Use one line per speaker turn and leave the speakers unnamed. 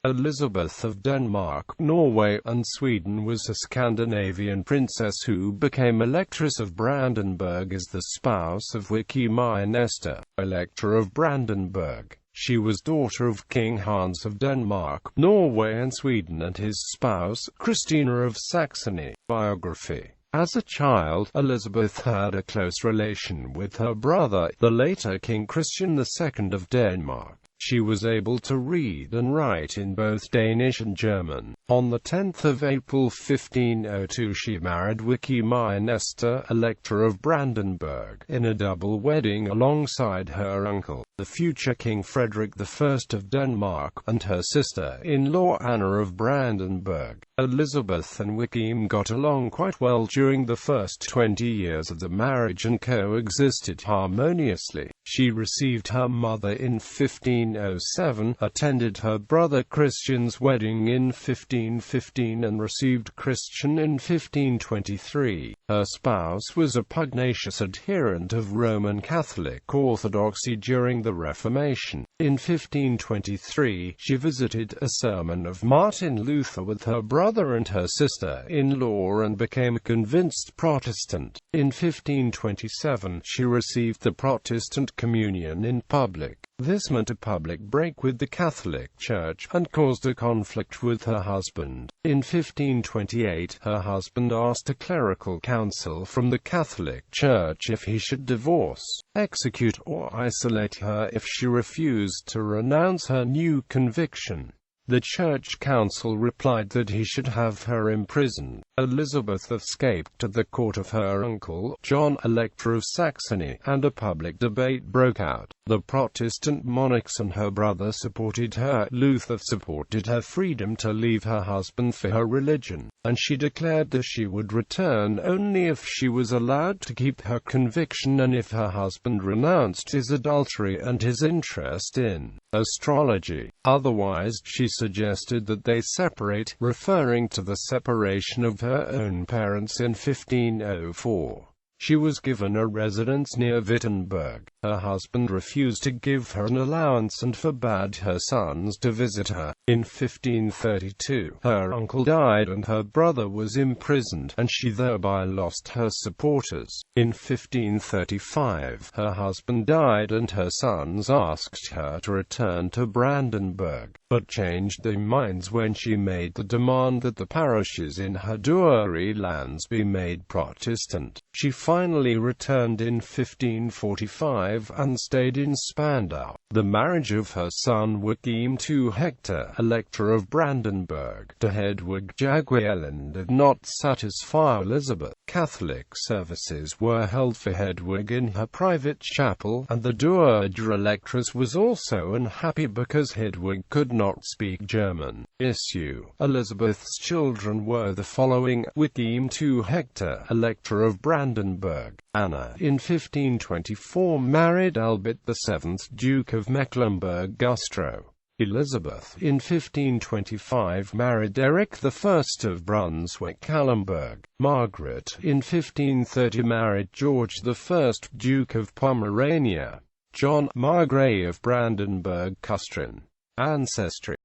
Elizabeth of Denmark, Norway and Sweden was a Scandinavian princess who became Electress of Brandenburg as the spouse of Joachim I Nestor, Elector of Brandenburg. She was daughter of King Hans of Denmark, Norway and Sweden and his spouse, Christina of Saxony. Biography. As a child, Elizabeth had a close relation with her brother, the later King Christian II of Denmark. She was able to read and write in both Danish and German. On the 10th of April 1502 she married Joachim I Nestor, Elector of Brandenburg, in a double wedding alongside her uncle, the future King Frederick I of Denmark, and her sister-in-law Anna of Brandenburg. Elizabeth and Joachim got along quite well during the first 20 years of the marriage and coexisted harmoniously. She received her mother in 1507, attended her brother Christian's wedding in 1515 and received Christian in 1523. Her spouse was a pugnacious adherent of Roman Catholic orthodoxy during the Reformation. In 1523, she visited a sermon of Martin Luther with her brother and her sister-in-law and became a convinced Protestant. In 1527, she received the Protestant communion in public. This meant a public break with the Catholic Church, and caused a conflict with her husband. In 1528, her husband asked a clerical council from the Catholic Church if he should divorce, execute or isolate her if she refused to renounce her new conviction. The Church Council replied that he should have her imprisoned. Elizabeth escaped to the court of her uncle, John, Elector of Saxony, and a public debate broke out. The Protestant monarchs and her brother supported her. Luther supported her freedom to leave her husband for her religion, and she declared that she would return only if she was allowed to keep her conviction and if her husband renounced his adultery and his interest in astrology. Otherwise, she suggested that they separate, referring to the separation of her own parents in 1504. She was given a residence near Wittenberg. Her husband refused to give her an allowance and forbade her sons to visit her. In 1532, her uncle died and her brother was imprisoned, and she thereby lost her supporters. In 1535, her husband died and her sons asked her to return to Brandenburg, but changed their minds when she made the demand that the parishes in her Dury lands be made Protestant. She finally returned in 1545 and stayed in Spandau. The marriage of her son Joachim II Hector, Elector of Brandenburg, to Hedwig Jagiellon did not satisfy Elizabeth. Catholic services were held for Hedwig in her private chapel, and the Dowager Electress was also unhappy because Hedwig could not speak German. Elizabeth's children were the following: Joachim II Hector, Elector of Brandenburg. Anna, in 1524, married Albert VII, Duke of Mecklenburg-Güstrow. Elizabeth, in 1525, married Eric I of Brunswick-Hallenberg. Margaret, in 1530, married George I, Duke of Pomerania. John, Margrave of Brandenburg-Custrin. Ancestry.